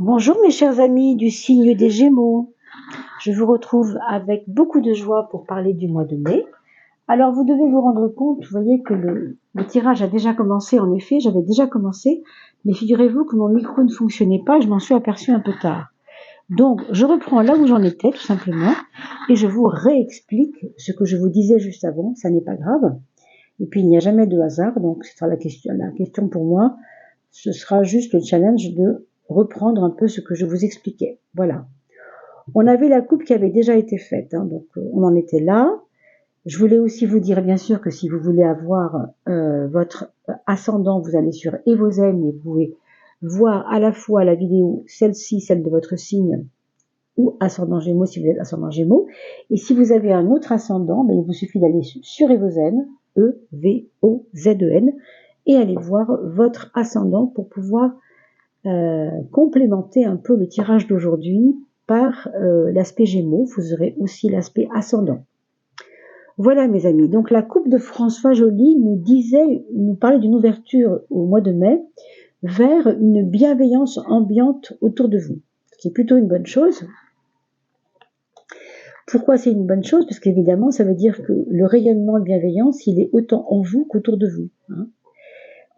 Bonjour mes chers amis du signe des Gémeaux. Je vous retrouve avec beaucoup de joie pour parler du mois de mai. Alors vous devez vous rendre compte, vous voyez que le tirage a déjà commencé, en effet, j'avais déjà commencé, mais figurez-vous que mon micro ne fonctionnait pas, je m'en suis aperçue un peu tard. Donc je reprends là où j'en étais tout simplement et je vous réexplique ce que je vous disais juste avant, ça n'est pas grave. Et puis il n'y a jamais de hasard, donc ce sera la question pour moi, ce sera juste le challenge de reprendre un peu ce que je vous expliquais. Voilà. On avait la coupe qui avait déjà été faite, donc on en était là. Je voulais aussi vous dire bien sûr que si vous voulez avoir votre ascendant, vous allez sur Evozen et vous pouvez voir à la fois la vidéo, celle-ci, celle de votre signe, ou ascendant Gémeaux si vous êtes ascendant Gémeaux. Et si vous avez un autre ascendant, il vous suffit d'aller sur Evozen, E-V-O-Z-E-N, et aller voir votre ascendant pour pouvoir complémenter un peu le tirage d'aujourd'hui par l'aspect Gémeaux. Vous aurez aussi l'aspect ascendant. Voilà mes amis, donc la coupe de François Joly nous parlait d'une ouverture au mois de mai vers une bienveillance ambiante autour de vous, ce qui est plutôt une bonne chose. Pourquoi c'est une bonne chose? Parce qu'évidemment, ça veut dire que le rayonnement de bienveillance, il est autant en vous qu'autour de vous.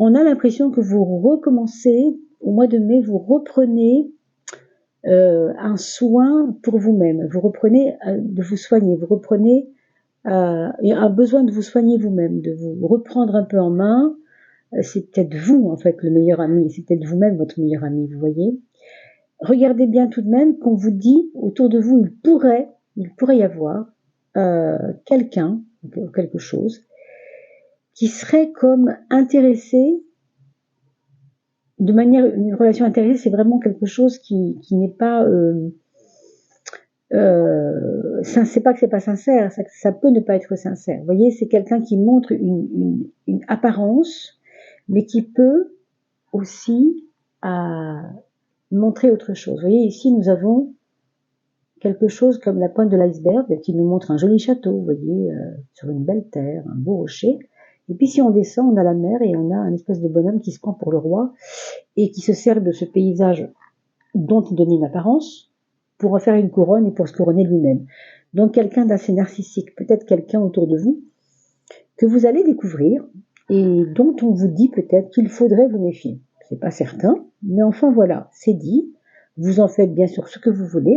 On a l'impression que vous recommencez, au mois de mai, vous reprenez un soin pour vous-même, vous reprenez de vous soigner, vous reprenez un besoin de vous soigner vous-même, de vous reprendre un peu en main. C'est peut-être vous, en fait, le meilleur ami, c'est peut-être vous-même votre meilleur ami, vous voyez. Regardez bien tout de même qu'on vous dit, autour de vous, il pourrait y avoir quelqu'un, quelque chose, qui serait comme intéressé, de manière, une relation intéressée, c'est vraiment quelque chose qui n'est pas... c'est pas que c'est pas sincère, ça peut ne pas être sincère. Vous voyez, c'est quelqu'un qui montre une apparence, mais qui peut aussi montrer autre chose. Vous voyez, ici, nous avons quelque chose comme la pointe de l'iceberg qui nous montre un joli château, vous voyez, sur une belle terre, un beau rocher. Et puis si on descend, on a la mer et on a un espèce de bonhomme qui se prend pour le roi et qui se sert de ce paysage dont il donne une apparence pour en faire une couronne et pour se couronner lui-même. Donc quelqu'un d'assez narcissique, peut-être quelqu'un autour de vous, que vous allez découvrir et dont on vous dit peut-être qu'il faudrait vous méfier. C'est pas certain, mais enfin voilà, c'est dit. Vous en faites bien sûr ce que vous voulez,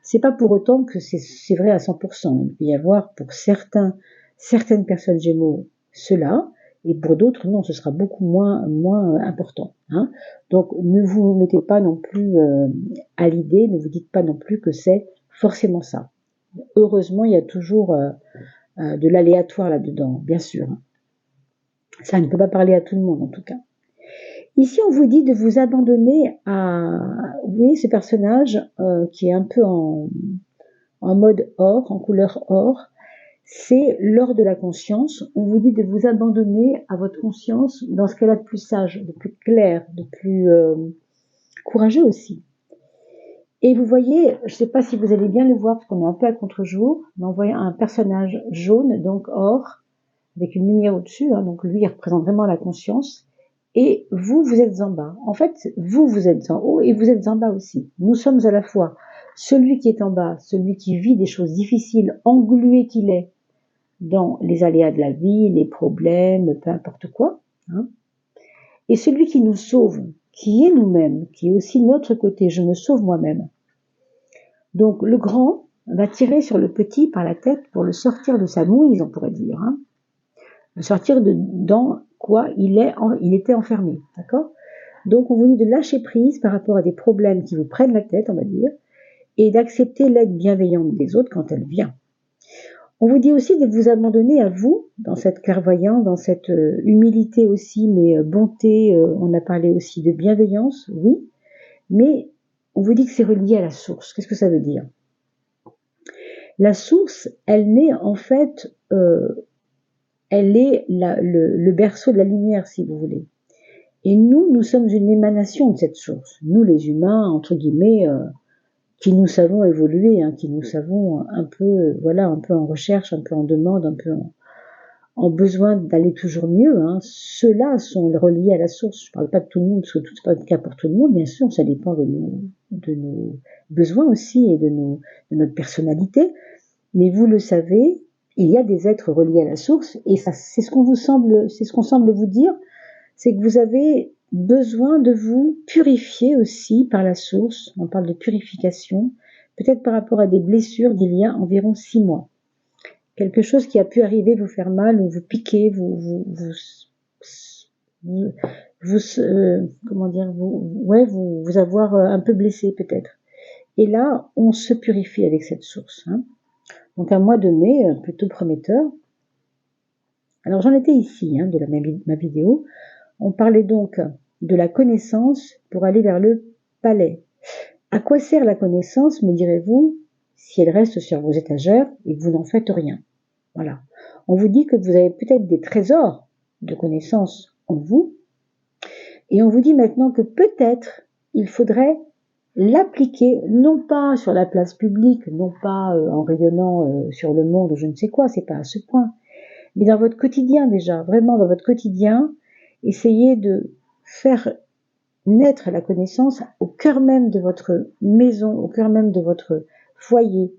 C'est pas pour autant que c'est vrai à 100%. Il peut y avoir pour certaines personnes Gémeaux cela, et pour d'autres non, ce sera beaucoup moins important. Donc ne vous mettez pas non plus à l'idée, ne vous dites pas non plus que c'est forcément ça. Heureusement, il y a toujours de l'aléatoire là-dedans, bien sûr. Ça ne peut pas parler à tout le monde en tout cas. Ici, on vous dit de vous abandonner à, vous voyez, ce personnage qui est un peu en mode or, en couleur or. C'est l'or de la conscience. On vous dit de vous abandonner à votre conscience dans ce qu'elle a de plus sage, de plus clair, de plus courageux aussi. Et vous voyez, je ne sais pas si vous allez bien le voir parce qu'on est un peu à contre-jour, mais on voit un personnage jaune, donc or, avec une lumière au-dessus, donc lui il représente vraiment la conscience. Et vous, vous êtes en bas. En fait, vous êtes en haut et vous êtes en bas aussi. Nous sommes à la fois celui qui est en bas, celui qui vit des choses difficiles, englué qu'il est dans les aléas de la vie, les problèmes, peu importe quoi, et celui qui nous sauve, qui est nous-mêmes, qui est aussi notre côté, je me sauve moi-même. Donc le grand va tirer sur le petit par la tête pour le sortir de sa mouise, on pourrait dire, le sortir dans quoi il était enfermé, d'accord? Donc on vous dit de lâcher prise par rapport à des problèmes qui vous prennent la tête, on va dire, et d'accepter l'aide bienveillante des autres quand elle vient. On vous dit aussi de vous abandonner à vous, dans cette clairvoyance, dans cette humilité aussi, mais bonté, on a parlé aussi de bienveillance, oui, mais on vous dit que c'est relié à la source. Qu'est-ce que ça veut dire? La source, elle naît en fait, elle est le berceau de la lumière, si vous voulez. Et nous sommes une émanation de cette source. Nous, les humains, entre guillemets, qui nous savons évoluer, qui nous savons un peu en recherche, un peu en demande, un peu en besoin d'aller toujours mieux, hein, ceux-là sont reliés à la source. Je ne parle pas de tout le monde, parce que tout n'est pas le cas pour tout le monde, bien sûr, ça dépend de nos besoins aussi et de notre personnalité. Mais vous le savez, il y a des êtres reliés à la source, et ça, c'est ce qu'on semble vous dire, c'est que vous avez besoin de vous purifier aussi par la source. On parle de purification, peut-être par rapport à des blessures d'il y a environ 6 mois. Quelque chose qui a pu arriver vous faire mal ou vous piquer, vous avoir un peu blessé peut-être. Et là, on se purifie avec cette source. Hein. Donc un mois de mai plutôt prometteur. Alors j'en étais ici, hein, de ma vidéo. On parlait donc de la connaissance pour aller vers le palais. À quoi sert la connaissance, me direz-vous, si elle reste sur vos étagères et que vous n'en faites rien? Voilà. On vous dit que vous avez peut-être des trésors de connaissances en vous, et on vous dit maintenant que peut-être il faudrait l'appliquer, non pas sur la place publique, non pas en rayonnant sur le monde ou je ne sais quoi, c'est pas à ce point, mais dans votre quotidien déjà, vraiment dans votre quotidien, essayez de faire naître la connaissance au cœur même de votre maison, au cœur même de votre foyer,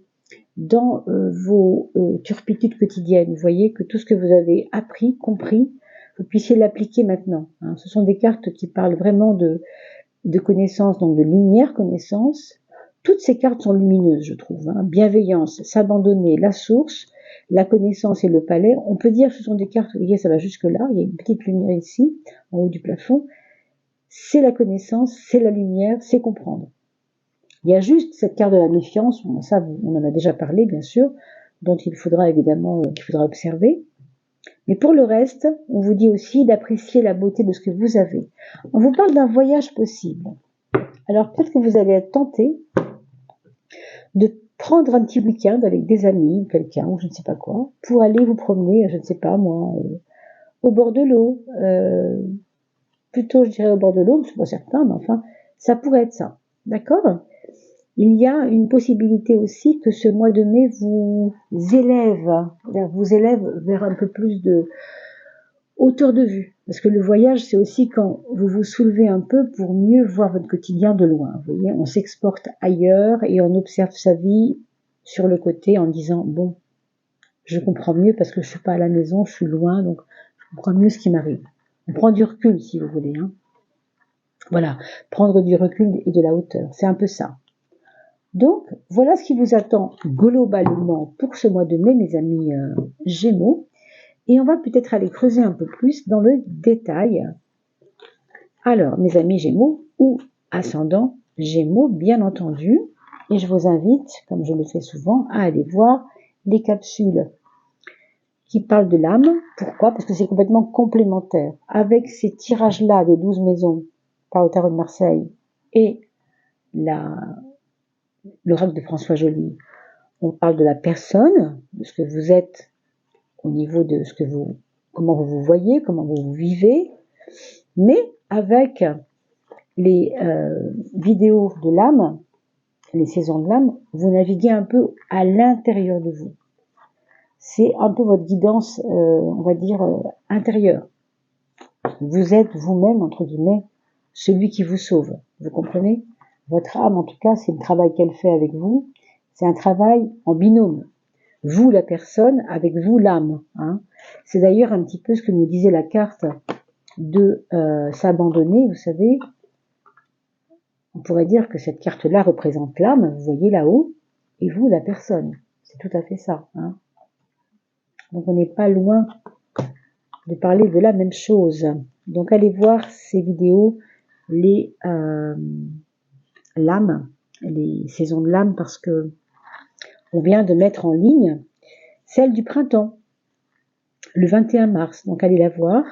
dans vos turpitudes quotidiennes. Vous voyez que tout ce que vous avez appris, compris, vous puissiez l'appliquer maintenant. Hein. Ce sont des cartes qui parlent vraiment de connaissance, donc de lumière, connaissance. Toutes ces cartes sont lumineuses, je trouve. Hein. Bienveillance, s'abandonner, la source, la connaissance et le palais. On peut dire que ce sont des cartes, vous voyez, ça va jusque là, il y a une petite lumière ici, en haut du plafond. C'est la connaissance, c'est la lumière, c'est comprendre. Il y a juste cette carte de la méfiance, ça on en a déjà parlé bien sûr, dont il faudra évidemment observer. Mais pour le reste, on vous dit aussi d'apprécier la beauté de ce que vous avez. On vous parle d'un voyage possible. Alors peut-être que vous allez être tenté de prendre un petit week-end avec des amis, ou quelqu'un, ou je ne sais pas quoi, pour aller vous promener, je ne sais pas moi, au bord de l'eau. Plutôt je dirais au bord de l'eau, je ne suis pas certain, mais enfin, ça pourrait être ça. D'accord ? Il y a une possibilité aussi que ce mois de mai vous élève vers un peu plus de hauteur de vue. Parce que le voyage, c'est aussi quand vous vous soulevez un peu pour mieux voir votre quotidien de loin. Vous voyez, on s'exporte ailleurs et on observe sa vie sur le côté en disant, bon, je comprends mieux parce que je suis pas à la maison, je suis loin, donc je comprends mieux ce qui m'arrive. On prend du recul, si vous voulez. Hein. Voilà, prendre du recul et de la hauteur, c'est un peu ça. Donc, voilà ce qui vous attend globalement pour ce mois de mai, mes amis Gémeaux. Et on va peut-être aller creuser un peu plus dans le détail. Alors, mes amis Gémeaux, ou ascendant Gémeaux, bien entendu. Et je vous invite, comme je le fais souvent, à aller voir les capsules qui parlent de l'âme. Pourquoi ? Parce que c'est complètement complémentaire. Avec ces tirages-là des 12 maisons par le tarot de Marseille et l'oracle de François Joly, on parle de la personne, de ce que vous êtes au niveau de comment vous vous voyez, comment vous vous vivez, mais avec les vidéos de l'âme, les saisons de l'âme, vous naviguez un peu à l'intérieur de vous. C'est un peu votre guidance, on va dire, intérieure. Vous êtes vous-même, entre guillemets, celui qui vous sauve. Vous comprenez ? Votre âme, en tout cas, c'est le travail qu'elle fait avec vous. C'est un travail en binôme. Vous, la personne, avec vous, l'âme. Hein. C'est d'ailleurs un petit peu ce que nous disait la carte de s'abandonner. Vous savez, on pourrait dire que cette carte-là représente l'âme, vous voyez là-haut, et vous, la personne. C'est tout à fait ça. Hein. Donc on n'est pas loin de parler de la même chose. Donc allez voir ces vidéos, l'âme, les saisons de l'âme, parce que on vient de mettre en ligne celle du printemps, le 21 mars. Donc allez la voir.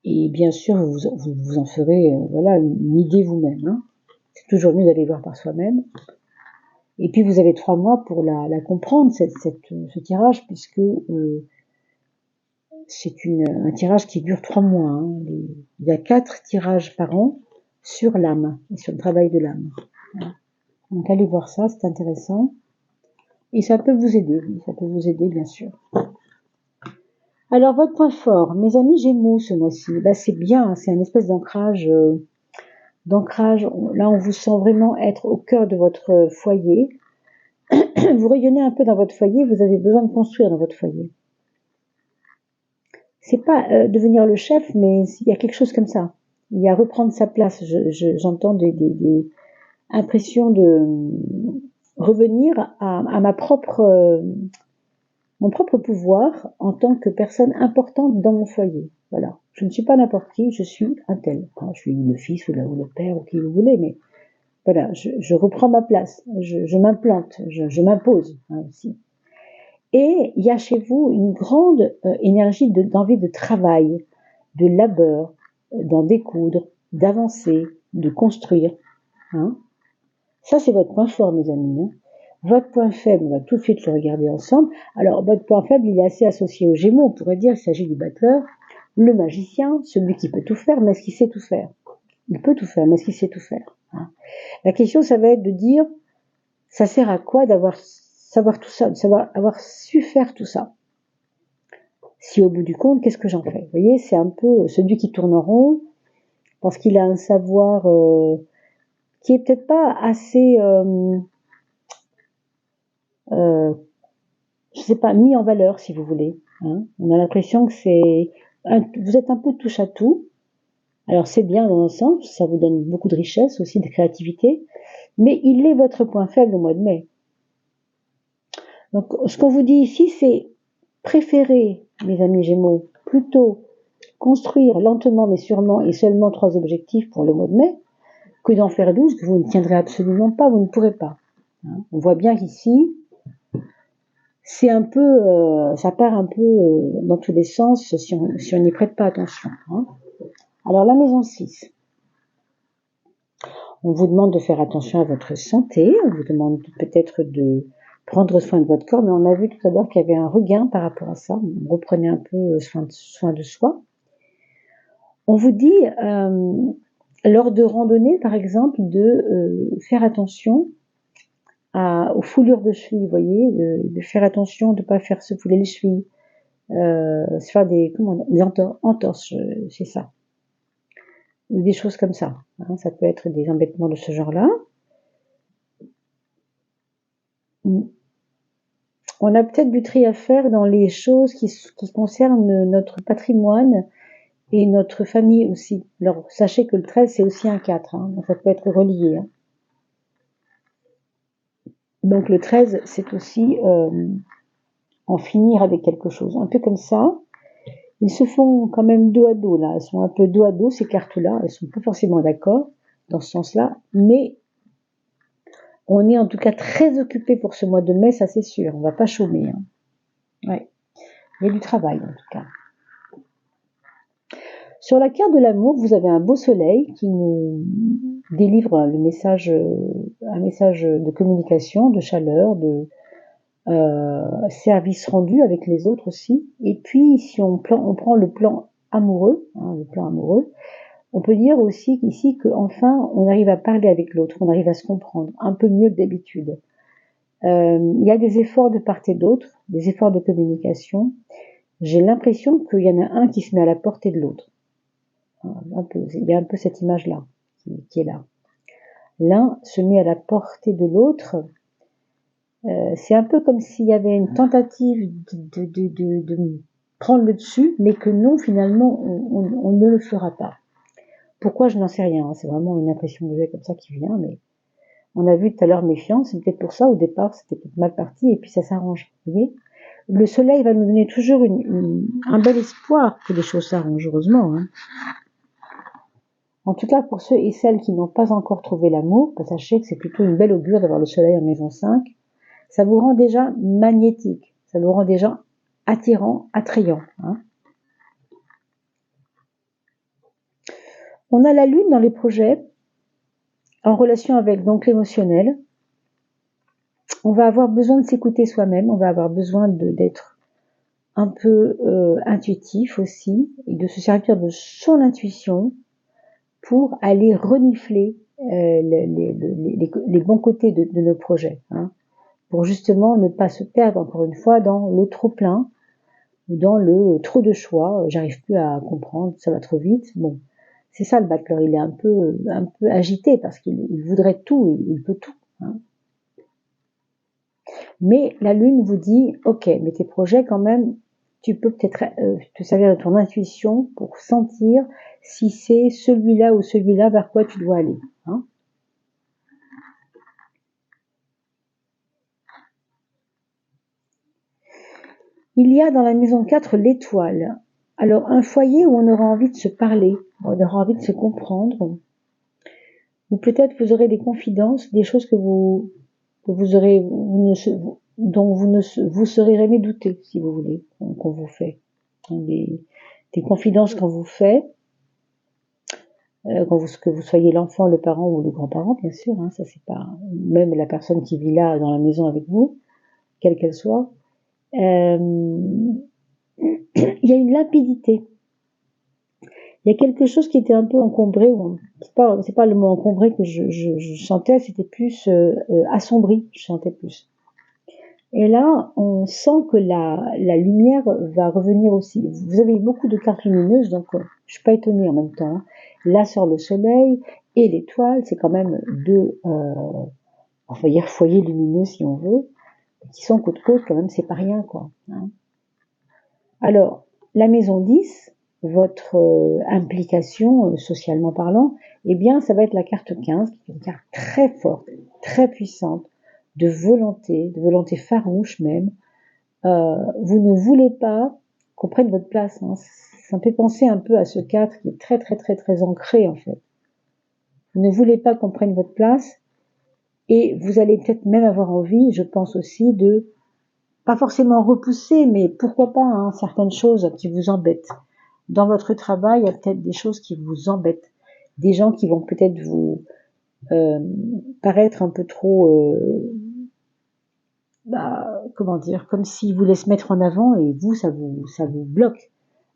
Et bien sûr, vous en ferez une idée vous-même. Hein. C'est toujours mieux d'aller voir par soi-même. Et puis vous avez 3 mois pour la comprendre, ce tirage, puisque c'est un tirage qui dure 3 mois. Hein. Il y a 4 tirages par an sur l'âme, et sur le travail de l'âme. Voilà. Donc allez voir ça, c'est intéressant. Et ça peut vous aider, oui, ça peut vous aider bien sûr. Alors votre point fort, mes amis Gémeaux ce mois-ci, bah, c'est bien, c'est un espèce d'ancrage. Là on vous sent vraiment être au cœur de votre foyer. Vous rayonnez un peu dans votre foyer, vous avez besoin de construire dans votre foyer. C'est pas devenir le chef, mais il y a quelque chose comme ça. Il y a reprendre sa place. J'entends des impressions de revenir à mon propre pouvoir en tant que personne importante dans mon foyer. Voilà. Je ne suis pas n'importe qui, je suis un tel. Enfin, je suis le fils ou le père ou qui vous voulez, mais voilà, je reprends ma place, je m'implante, je m'impose aussi. Et il y a chez vous une grande énergie d'envie de travail, de labeur, d'en découdre, d'avancer, de construire. Hein. Ça, c'est votre point fort, mes amis. Hein. Votre point faible, on va tout de suite le regarder ensemble. Alors, votre point faible, il est assez associé aux Gémeaux. On pourrait dire qu'il s'agit du battleur, le magicien, celui qui peut tout faire, mais est-ce qu'il sait tout faire? Il peut tout faire, mais est-ce qu'il sait tout faire? Hein. La question, ça va être de dire, ça sert à quoi savoir tout ça, de savoir avoir su faire tout ça? Si au bout du compte, qu'est-ce que j'en fais? Vous voyez, c'est un peu celui qui tourne en rond, parce qu'il a un savoir qui est peut-être pas assez, je sais pas, mis en valeur, si vous voulez. Hein. On a l'impression que vous êtes un peu touche à tout. Alors c'est bien dans un sens, ça vous donne beaucoup de richesse aussi, de créativité, mais il est votre point faible au mois de mai. Donc ce qu'on vous dit ici, c'est préférer, mes amis Gémeaux, plutôt construire lentement mais sûrement et seulement 3 objectifs pour le mois de mai, que d'en faire 12 que vous ne tiendrez absolument pas, vous ne pourrez pas. Hein. On voit bien qu'ici, c'est un peu, ça part un peu dans tous les sens si on n'y prête pas attention. Hein. Alors la maison 6, on vous demande de faire attention à votre santé, on vous demande peut-être de prendre soin de votre corps, mais on a vu tout à l'heure qu'il y avait un regain par rapport à ça, on reprenait un peu soin de soi. On vous dit, lors de randonnée par exemple, de faire attention aux foulures de chevilles, vous voyez, de faire attention de ne pas faire se fouler les chevilles, se faire des entorses, c'est ça. Ou des choses comme ça. Hein, ça peut être des embêtements de ce genre-là. On a peut-être du tri à faire dans les choses qui concernent notre patrimoine et notre famille aussi. Alors, sachez que le 13, c'est aussi un 4, hein, donc ça peut être relié. Hein. Donc le 13, c'est aussi en finir avec quelque chose. Un peu comme ça. Ils se font quand même dos à dos, là. Elles sont un peu dos à dos, ces cartes-là. Elles sont pas forcément d'accord dans ce sens-là. Mais on est en tout cas très occupé pour ce mois de mai, ça c'est sûr. On va pas chômer. Hein. Ouais. Il y a du travail, en tout cas. Sur la carte de l'amour, vous avez un beau soleil qui nous délivre un message de communication, de chaleur, de service rendu avec les autres aussi. Et puis, si on prend le plan amoureux, on peut dire aussi ici qu'enfin, on arrive à parler avec l'autre, on arrive à se comprendre un peu mieux que d'habitude. Il y a des efforts de part et d'autre, des efforts de communication. J'ai l'impression qu'il y en a un qui se met à la portée de l'autre. Il y a un peu cette image-là qui est là. L'un se met à la portée de l'autre. C'est un peu comme s'il y avait une tentative de prendre le dessus, mais que non, finalement, on ne le fera pas. Pourquoi, je n'en sais rien. C'est vraiment une impression que j'ai comme ça qui vient, mais on a vu tout à l'heure méfiance, c'était pour ça, au départ, c'était peut-être mal parti, et puis ça s'arrange. Vous voyez, le soleil va nous donner toujours un bel espoir que les choses s'arrangent, heureusement. Hein. En tout cas, pour ceux et celles qui n'ont pas encore trouvé l'amour, sachez que c'est plutôt une belle augure d'avoir le soleil en maison 5. Ça vous rend déjà magnétique, ça vous rend déjà attirant, attrayant. Hein. On a la lune dans les projets, en relation avec donc l'émotionnel. On va avoir besoin de s'écouter soi-même, on va avoir besoin d'être un peu intuitif aussi, et de se servir de son intuition pour aller renifler les bons côtés de nos projets. Hein. pour justement ne pas se perdre encore une fois dans le trop plein ou dans le trop de choix. J'arrive plus à comprendre, ça va trop vite. Bon, c'est ça le bachelor, il est un peu agité parce qu'il voudrait tout, il peut tout. Hein. Mais la lune vous dit, ok, mais tes projets quand même, tu peux peut-être te servir de ton intuition pour sentir si c'est celui-là ou celui-là vers quoi tu dois aller. Hein. Il y a dans la maison 4 l'étoile. Alors un foyer où on aura envie de se parler, on aura envie de se comprendre, ou peut-être vous aurez des confidences, des choses que vous aurez, dont vous serez jamais douté, si vous voulez, qu'on vous fait. Des confidences qu'on vous fait, que vous soyez l'enfant, le parent ou le grand-parent, bien sûr, hein, ça c'est pas, même la personne qui vit là dans la maison avec vous, quelle qu'elle soit, il y a une limpidité. Il y a quelque chose qui était un peu encombré, c'est pas le mot encombré que je sentais, c'était plus assombri, je sentais plus. Et là, on sent que la lumière va revenir aussi. Vous avez beaucoup de cartes lumineuses, donc je suis pas étonnée en même temps. Hein. Là sort le soleil et l'étoile, c'est quand même deux, on va dire foyers lumineux si on veut, qui sont côte à côte quand même, c'est pas rien quoi. Hein. Alors, la maison 10, votre implication socialement parlant, eh bien ça va être la carte 15, qui est une carte très forte, très puissante, de volonté farouche même. Vous ne voulez pas qu'on prenne votre place. Hein. Ça me fait penser un peu à ce 4 qui est très très très très ancré en fait. Vous ne voulez pas qu'on prenne votre place et vous allez peut-être même avoir envie, je pense aussi, de pas forcément repousser, mais pourquoi pas hein, certaines choses qui vous embêtent. Dans votre travail, il y a peut-être des choses qui vous embêtent, des gens qui vont peut-être vous paraître un peu trop comment dire, comme s'ils voulaient se mettre en avant et vous, ça vous bloque.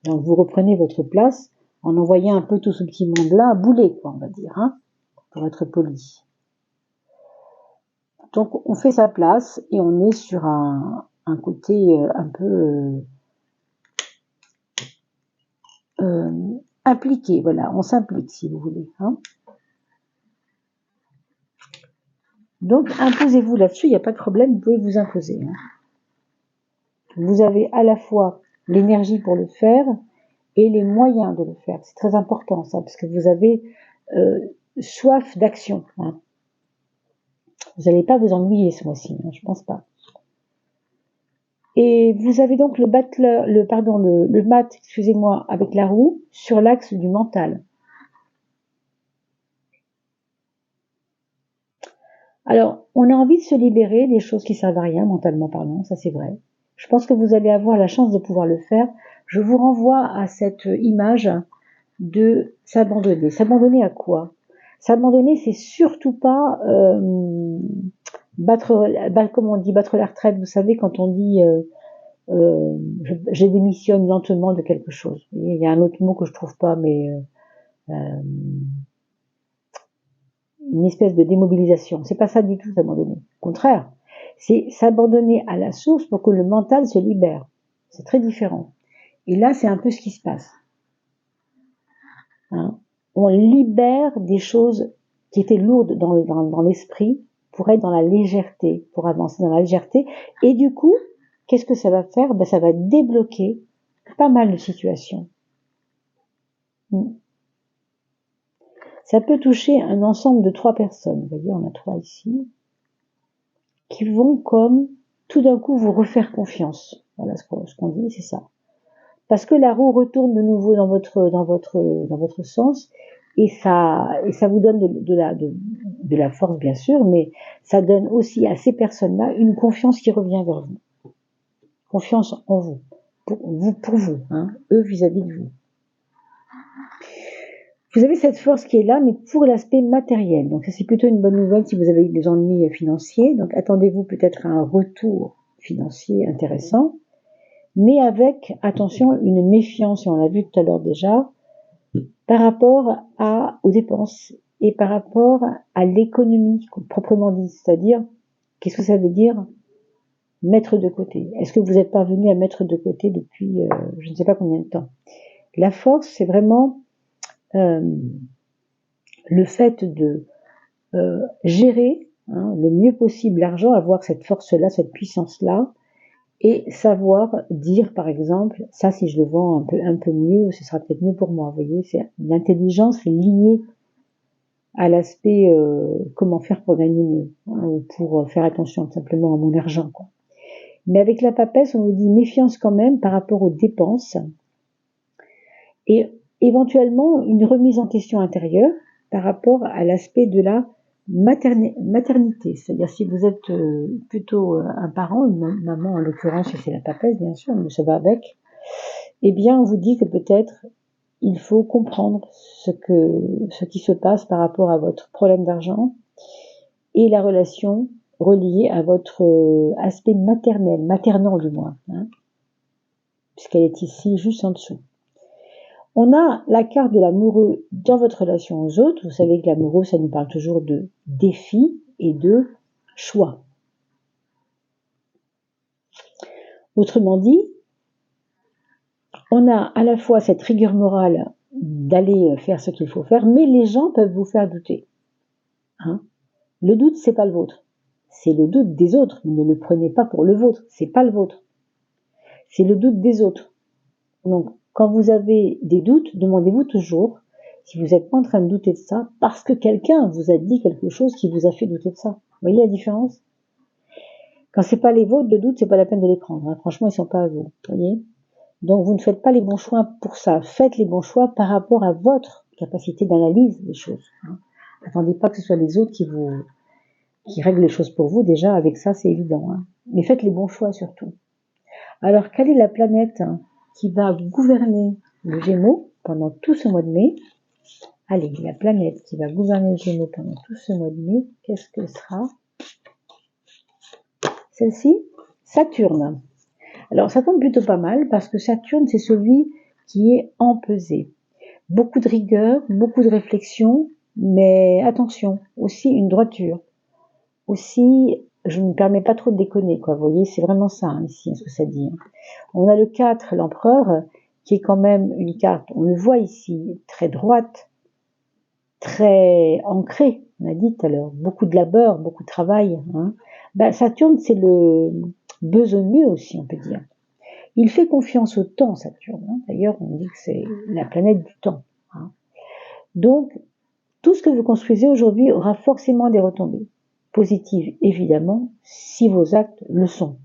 Donc vous reprenez votre place en envoyant un peu tout ce petit monde-là bouler, quoi, on va dire, hein, pour être poli. Donc on fait sa place et on est sur un côté un peu impliqué, voilà, on s'implique si vous voulez. Hein. Donc imposez-vous là-dessus, il n'y a pas de problème, vous pouvez vous imposer. Hein. Vous avez à la fois l'énergie pour le faire et les moyens de le faire. C'est très important ça, parce que vous avez soif d'action. Hein. Vous n'allez pas vous ennuyer ce mois-ci, hein, je pense pas. Et vous avez donc le mat, excusez-moi, avec la roue sur l'axe du mental. Alors, on a envie de se libérer des choses qui servent à rien, mentalement parlant, ça c'est vrai. Je pense que vous allez avoir la chance de pouvoir le faire. Je vous renvoie à cette image de s'abandonner. S'abandonner à quoi? S'abandonner, c'est surtout pas comme on dit, battre la retraite. Vous savez, quand on dit je démissionne lentement de quelque chose. Il y a un autre mot que je trouve pas, mais une espèce de démobilisation. C'est pas ça du tout, s'abandonner. Au contraire, c'est s'abandonner à la source pour que le mental se libère. C'est très différent. Et là, c'est un peu ce qui se passe. Hein. On libère des choses qui étaient lourdes dans l'esprit pour être dans la légèreté, pour avancer dans la légèreté. Et du coup, qu'est-ce que ça va faire? Ça va débloquer pas mal de situations. Ça peut toucher un ensemble de 3 personnes. Vous voyez, on a 3 ici, qui vont comme tout d'un coup vous refaire confiance. Voilà ce qu'on dit, c'est ça. Parce que la roue retourne de nouveau dans votre sens et ça vous donne de la force bien sûr, mais ça donne aussi à ces personnes-là une confiance qui revient vers vous. Confiance en vous, pour vous, hein, eux vis-à-vis de vous. Vous avez cette force qui est là, mais pour l'aspect matériel. Donc ça c'est plutôt une bonne nouvelle si vous avez eu des ennuis financiers. Donc attendez-vous peut-être à un retour financier intéressant, mais avec, attention, une méfiance, et on l'a vu tout à l'heure déjà, par rapport aux dépenses et par rapport à l'économie proprement dit. C'est-à-dire, qu'est-ce que ça veut dire? mettre de côté. Est-ce que vous êtes parvenu à mettre de côté depuis je ne sais pas combien de temps? La force, c'est vraiment le fait de gérer le mieux possible l'argent, avoir cette force-là, cette puissance-là, et savoir dire, par exemple, ça, si je le vends un peu mieux, ce sera peut-être mieux pour moi. Vous voyez, l'intelligence est liée à l'aspect comment faire pour gagner mieux, ou pour faire attention tout simplement à mon argent, quoi. Mais avec la papesse, on nous dit méfiance quand même par rapport aux dépenses et éventuellement une remise en question intérieure par rapport à l'aspect de la maternité. C'est-à-dire si vous êtes plutôt un parent, une maman en l'occurrence, si c'est la papesse bien sûr, mais ça va avec, eh bien on vous dit que peut-être il faut comprendre ce qui se passe par rapport à votre problème d'argent et la relation reliée à votre aspect maternant du moins, puisqu'elle est ici juste en dessous. On a la carte de l'amoureux dans votre relation aux autres. Vous savez que l'amoureux, ça nous parle toujours de défis et de choix. Autrement dit, on a à la fois cette rigueur morale d'aller faire ce qu'il faut faire, mais les gens peuvent vous faire douter. Le doute, c'est pas le vôtre. C'est le doute des autres. Ne le prenez pas pour le vôtre. C'est pas le vôtre. C'est le doute des autres. Donc, quand vous avez des doutes, demandez-vous toujours si vous n'êtes pas en train de douter de ça parce que quelqu'un vous a dit quelque chose qui vous a fait douter de ça. Vous voyez la différence? Quand c'est pas les vôtres, le doute, c'est pas la peine de les prendre. Franchement, ils sont pas à vous. Voyez? Donc, vous ne faites pas les bons choix pour ça. Faites les bons choix par rapport à votre capacité d'analyse des choses. Attendez pas que ce soit les autres qui règlent les choses pour vous. Déjà, avec ça, c'est évident. Mais faites les bons choix surtout. Alors, quelle est la planète qui va gouverner le Gémeaux pendant tout ce mois de mai? Allez, la planète qui va gouverner le Gémeaux pendant tout ce mois de mai, qu'est-ce que sera? Celle-ci, Saturne. Alors, ça tombe plutôt pas mal parce que Saturne, c'est celui qui est empesé. Beaucoup de rigueur, beaucoup de réflexion, mais attention, aussi une droiture. Aussi, je ne me permets pas trop de déconner, quoi. Vous voyez, c'est vraiment ça, ici, ce que ça dit. On a le 4, l'empereur, qui est quand même une carte, on le voit ici, très droite, très ancrée, on a dit tout à l'heure, beaucoup de labeur, beaucoup de travail. Saturne, c'est le besogneux aussi, on peut dire. Il fait confiance au temps, Saturne. D'ailleurs, on dit que c'est la planète du temps. Donc, tout ce que vous construisez aujourd'hui aura forcément des retombées. Positives, évidemment, si vos actes le sont.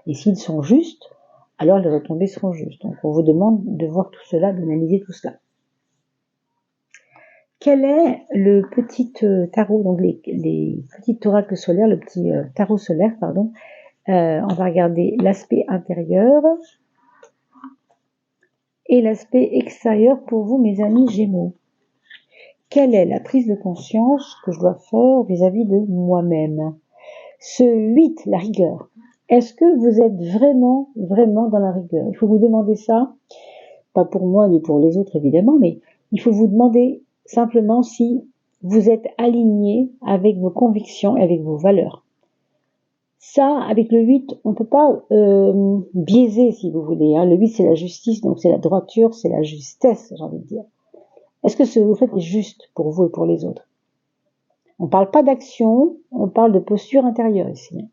Et s'ils sont justes, alors les retombées seront justes. Donc, on vous demande de voir tout cela, d'analyser tout cela. Quel est le petit tarot, donc les petits oracles solaires, le petit tarot solaire, pardon. On va regarder l'aspect intérieur et l'aspect extérieur pour vous, mes amis Gémeaux. Quelle est la prise de conscience que je dois faire vis-à-vis de moi-même? Ce 8, la rigueur. Est-ce que vous êtes vraiment dans la rigueur? Il faut vous demander ça, pas pour moi ni pour les autres évidemment, mais il faut vous demander simplement si vous êtes aligné avec vos convictions et avec vos valeurs. Ça, avec le 8, on ne peut pas biaiser, si vous voulez. Le 8, c'est la justice, donc c'est la droiture, c'est la justesse, j'ai envie de dire. Est-ce que ce que vous faites est juste pour vous et pour les autres? On ne parle pas d'action, on parle de posture intérieure ici.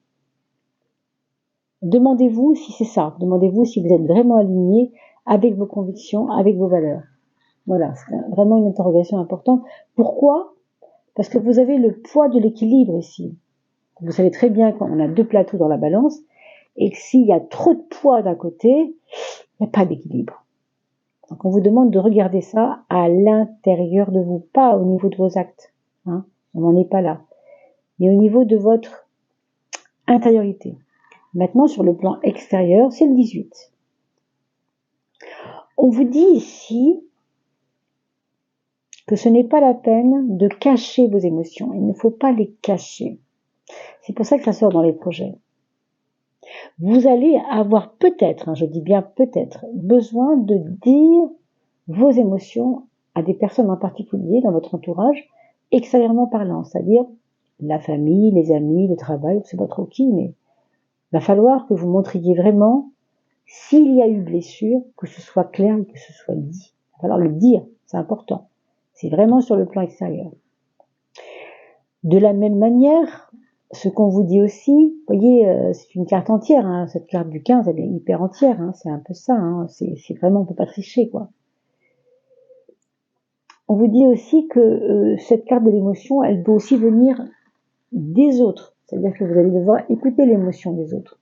Demandez-vous si c'est ça. Demandez-vous si vous êtes vraiment aligné avec vos convictions, avec vos valeurs. Voilà, c'est vraiment une interrogation importante. Pourquoi? Parce que vous avez le poids de l'équilibre ici. Vous savez très bien qu'on a deux plateaux dans la balance et que s'il y a trop de poids d'un côté, il n'y a pas d'équilibre. Donc on vous demande de regarder ça à l'intérieur de vous, pas au niveau de vos actes. On n'en est pas là. Mais au niveau de votre intériorité. Maintenant, sur le plan extérieur, c'est le 18. On vous dit ici que ce n'est pas la peine de cacher vos émotions. Il ne faut pas les cacher. C'est pour ça que ça sort dans les projets. Vous allez avoir peut-être, je dis bien peut-être, besoin de dire vos émotions à des personnes en particulier dans votre entourage, extérieurement parlant, c'est-à-dire la famille, les amis, le travail, je ne sais pas trop qui, mais Il va falloir que vous montriez vraiment, s'il y a eu blessure, que ce soit clair et que ce soit dit. Il va falloir le dire, c'est important. C'est vraiment sur le plan extérieur. De la même manière, ce qu'on vous dit aussi, vous voyez, c'est une carte entière, hein, cette carte du 15, elle est hyper entière, hein, c'est un peu ça, hein, c'est vraiment, on peut pas tricher, quoi. On vous dit aussi que cette carte de l'émotion, elle peut aussi venir des autres, c'est-à-dire que vous allez devoir écouter l'émotion des autres.